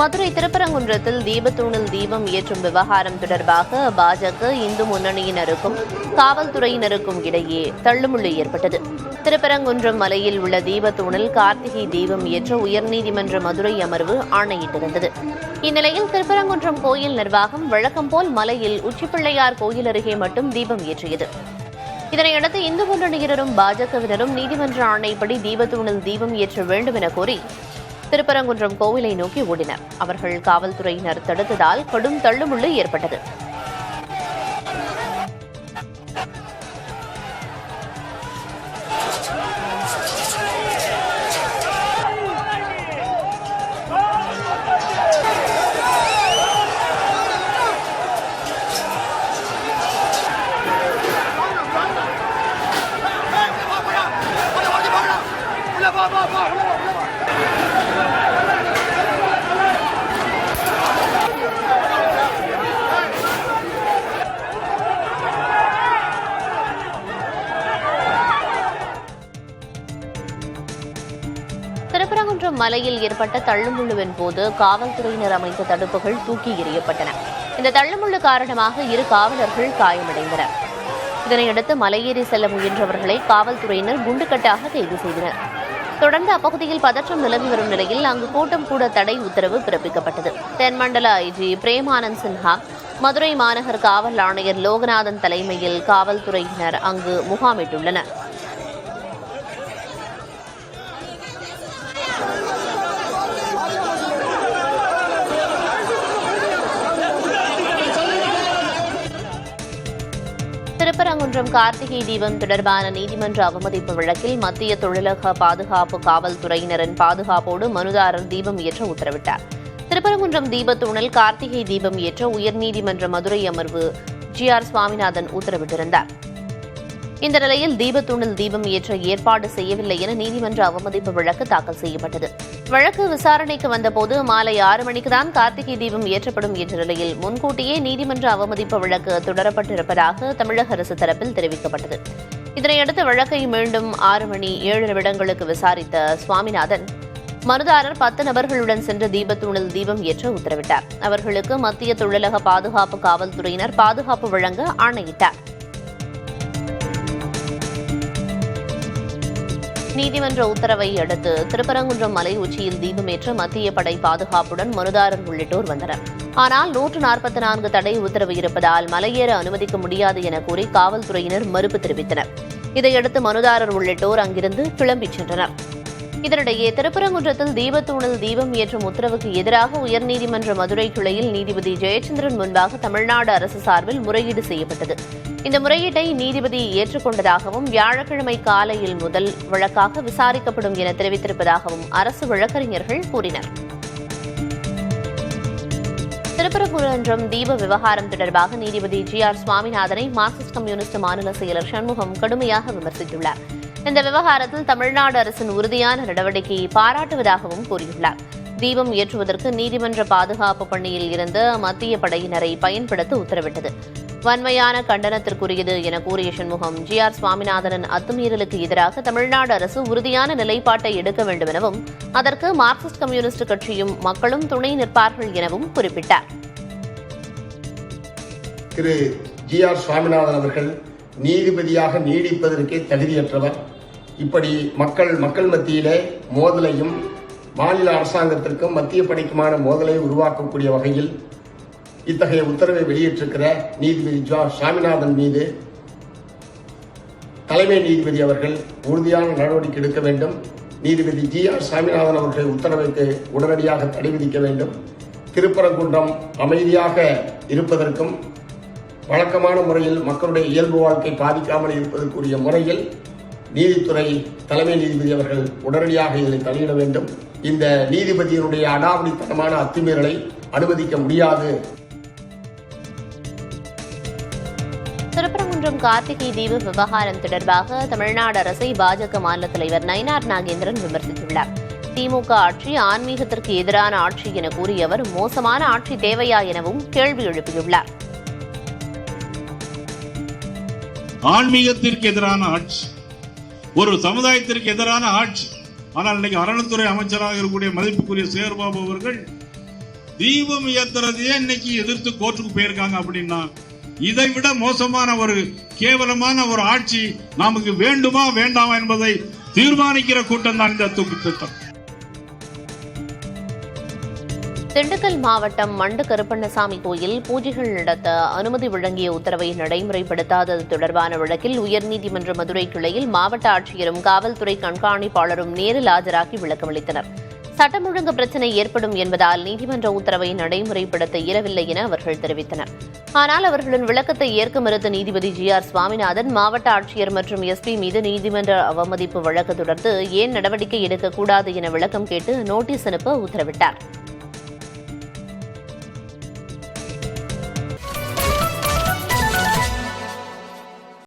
மதுரை திருப்பரங்குன்றத்தில் தீபத்தூணில் தீபம் ஏற்றும் விவகாரம் தொடர்பாக பாஜக இந்து முன்னணியினருக்கும் காவல்துறையினருக்கும் இடையே தள்ளுமுள்ளு ஏற்பட்டது. திருப்பரங்குன்றம் மலையில் உள்ள தீபத்தூணில் கார்த்திகை தீபம் ஏற்ற உயர்நீதிமன்ற மதுரை அமர்வு ஆணையிட்டிருந்தது. இந்நிலையில் திருப்பரங்குன்றம் கோயில் நிர்வாகம் வழக்கம் போல் மலையில் உச்சிப்பிள்ளையார் கோயில் அருகே மட்டும் தீபம் ஏற்றியது. இதனையடுத்து இந்து முன்னணியினரும் பாஜகவினரும் நீதிமன்ற ஆணைப்படி தீபத்தூணில் தீபம் ஏற்ற வேண்டும் என கோரி திருப்பரங்குன்றம் கோவிலை நோக்கி ஓடினர். அவர்கள் காவல்துறையினர் தடுத்ததால் கடும் தள்ளுமுள்ளு ஏற்பட்டது. திருப்பரங்குன்றம் மலையில் ஏற்பட்ட தள்ளுமுள்ளுவின் போது காவல்துறையினர் அமைத்த தடுப்புகள் தூக்கி எறியப்பட்டன. இந்த தள்ளுமுள்ளு காரணமாக 2 காவலர்கள் காயமடைந்தனர். இதனையடுத்து மலையேறி செல்ல முயன்றவர்களை காவல்துறையினர் குண்டுக்கட்டாக கைது செய்தனர். தொடர்ந்து அப்பகுதியில் பதற்றம் நிலவி வரும் நிலையில் அங்கு கூட்டம் கூட தடை உத்தரவு பிறப்பிக்கப்பட்டது. தென்மண்டல ஐஜி பிரேமானந்த் சின்ஹா, மதுரை மாநகர் காவல் ஆணையர் லோகநாதன் தலைமையில் காவல்துறையினர் அங்கு முகாமிட்டுள்ளனர். திருப்பரங்குன்றம் கார்த்திகை தீபம் தொடர்பான நீதிமன்ற அவமதிப்பு வழக்கில் மத்திய தொழிலக பாதுகாப்பு காவல்துறையினரின் பாதுகாப்போடு மனுதாரர் தீபம் ஏற்ற உத்தரவிட்டார். திருப்பரங்குன்றம் தீபத்தூணில் கார்த்திகை தீபம் ஏற்ற உயர்நீதிமன்ற மதுரை அமர்வு GR சுவாமிநாதன் உத்தரவிட்டிருந்தார். இந்த நிலையில் தீபத்தூணில் தீபம் ஏற்ற ஏற்பாடு செய்யவில்லை என நீதிமன்ற அவமதிப்பு வழக்கு தாக்கல் செய்யப்பட்டது. வழக்கு விசாரணைக்கு வந்தபோது மாலை 6 மணிக்குதான் கார்த்திகை தீபம் ஏற்றப்படும் என்ற நிலையில் முன்கூட்டியே நீதிமன்ற அவமதிப்பு வழக்கு தொடரப்பட்டிருப்பதாக தமிழக அரசு தரப்பில் தெரிவிக்கப்பட்டது. இதனையடுத்து வழக்கை மீண்டும் 6 மணி 7 நிமிடங்களுக்கு விசாரித்த சுவாமிநாதன், மனுதாரர் 10 நபர்களுடன் சென்று தீபத்தூணில் தீபம் ஏற்ற உத்தரவிட்டார். அவர்களுக்கு மத்திய தொழிலக பாதுகாப்பு காவல்துறையினர் பாதுகாப்பு வழங்க ஆணையிட்டார். நீதிமன்ற உத்தரவை அடுத்து திருப்பரங்குன்றம் மலை உச்சியில் தீபமேற்ற மத்திய படை பாதுகாப்புடன் மனுதாரர் உள்ளிட்டோர் வந்தனர். ஆனால் 144 தடை உத்தரவு இருப்பதால் மலையேற அனுமதிக்க முடியாது என கூறி காவல்துறையினர் மறுப்பு தெரிவித்தனர். இதையடுத்து மனுதாரர் உள்ளிட்டோர் அங்கிருந்து கிளம்பிச் சென்றனர். இதனிடையே திருப்பரங்குன்றத்தில் தீபத்தூணில் தீபம் ஏற்றும் உத்தரவுக்கு எதிராக உயர்நீதிமன்ற மதுரை கிளையில் நீதிபதி ஜெயச்சந்திரன் முன்பாக தமிழ்நாடு அரசு சார்பில் முறையீடு செய்யப்பட்டது. இந்த முறையீட்டை நீதிபதி ஏற்றுக்கொண்டதாகவும் வியாழக்கிழமை காலையில் முதல் வழக்காக விசாரிக்கப்படும் என தெரிவித்திருப்பதாகவும் அரசு வழக்கறிஞர்கள் கூறினர். திருப்பரங்குன்றம் தீப விவகாரம் தொடர்பாக நீதிபதி GR சுவாமிநாதனை மார்க்சிஸ்ட் கம்யூனிஸ்ட் மாநில செயலர் சண்முகம் கடுமையாக விமர்சித்துள்ளார். இந்த விவகாரத்தில் தமிழ்நாடு அரசின் உறுதியான நடவடிக்கையை பாராட்டுவதாகவும் கூறியுள்ளார். தீபம் ஏற்றுவதற்கு நீதிமன்ற பாதுகாப்பு பணியில் இருந்த மத்திய படையினரை பயன்படுத்த உத்தரவிட்டது வன்மையான கண்டனத்திற்குரியது என கூறிய சண்முகம், GR சுவாமிநாதனின் அத்துமீறலுக்கு எதிராக தமிழ்நாடு அரசு உறுதியான நிலைப்பாட்டை எடுக்க வேண்டும் எனவும் அதற்கு மார்க்சிஸ்ட் கம்யூனிஸ்ட் கட்சியும் மக்களும் துணை நிற்பார்கள் எனவும் குறிப்பிட்டார். திரு GR சுவாமிநாதன் அவர்கள் நீதிபதியாக நீடிப்பதற்கே தகுதியற்றவர். இப்படி மக்கள் மத்தியிலே மோதலையும் மாநில அரசாங்கத்திற்கும் மத்திய படைக்குமான மோதலை உருவாக்கக்கூடிய வகையில் இத்தகைய உத்தரவை வெளியிட்டிருக்கிற நீதிபதி சுவாமிநாதன் மீது தலைமை நீதிபதி அவர்கள் உறுதியான நடவடிக்கை எடுக்க வேண்டும். நீதிபதி GR சுவாமிநாதன் அவர்கள் உத்தரவுக்கு உடனடியாக தடை விதிக்க வேண்டும். திருப்பரங்குன்றம் அமைதியாக இருப்பதற்கும் வழக்கமான முறையில் மக்களுடைய இயல்பு வாழ்க்கை பாதிக்காமல் இருப்பதற்குரிய முறையில் நீதித்துறை தலைமை நீதிபதி அவர்கள் உடனடியாக இதில் தலையிட வேண்டும். இந்த நீதிபதியினுடைய அடாவடித்தனமான அத்துமீறலை அனுமதிக்க முடியாது. திருப்பரங்குன்றம் கார்த்திகை தீப விவகாரம் தொடர்பாக தமிழ்நாடு அரசை பாஜக மாநில தலைவர் நயினார் நாகேந்திரன் விமர்சித்துள்ளார். திமுக ஆட்சி ஆன்மீகத்திற்கு எதிரான ஆட்சி என கூறிய அவர் மோசமான ஆட்சி தேவையா எனவும் கேள்வி எழுப்பியுள்ளார். ஆன்மீகத்திற்கு எதிரான ஆட்சி, ஒரு சமுதாயத்திற்கு எதிரான ஆட்சி. ஆனால் இன்னைக்கு அறநிலைத்துறை அமைச்சராக இருக்கக்கூடிய மதிப்புக்குரிய சேகர்பாபு அவர்கள் தீபம் ஏத்துறதையே இன்னைக்கு எதிர்த்து கோர்ட்டுக்கு போயிருக்காங்க. அப்படின்னா இதை விட மோசமான ஒரு கேவலமான ஒரு ஆட்சி நமக்கு வேண்டுமா வேண்டாமா என்பதை தீர்மானிக்கிற கூட்டம் தான் இந்த தூக்கு திட்டம். திண்டுக்கல் மாவட்டம் மண்டு கருப்பண்ணசாமி கோயில் பூஜைகள் நடத்த அனுமதி வழங்கிய உத்தரவை நடைமுறைப்படுத்தாதது தொடர்பான வழக்கில் உயர்நீதிமன்ற மதுரை கிளையில் மாவட்ட ஆட்சியரும் காவல்துறை கண்காணிப்பாளரும் நேரில் ஆஜராகி விளக்கமளித்தனர். சட்டம் ஒழுங்கு பிரச்சினை ஏற்படும் என்பதால் நீதிமன்ற உத்தரவை நடைமுறைப்படுத்த இயலவில்லை என அவர்கள் தெரிவித்தனர். ஆனால் அவர்களின் விளக்கத்தை ஏற்க மறுத்த நீதிபதி GR சுவாமிநாதன் மாவட்ட ஆட்சியர் மற்றும் SP மீது நீதிமன்ற அவமதிப்பு வழக்கு தொடர்ந்து ஏன் நடவடிக்கை எடுக்கக்கூடாது என விளக்கம் கேட்டு நோட்டீஸ் அனுப்ப உத்தரவிட்டார்.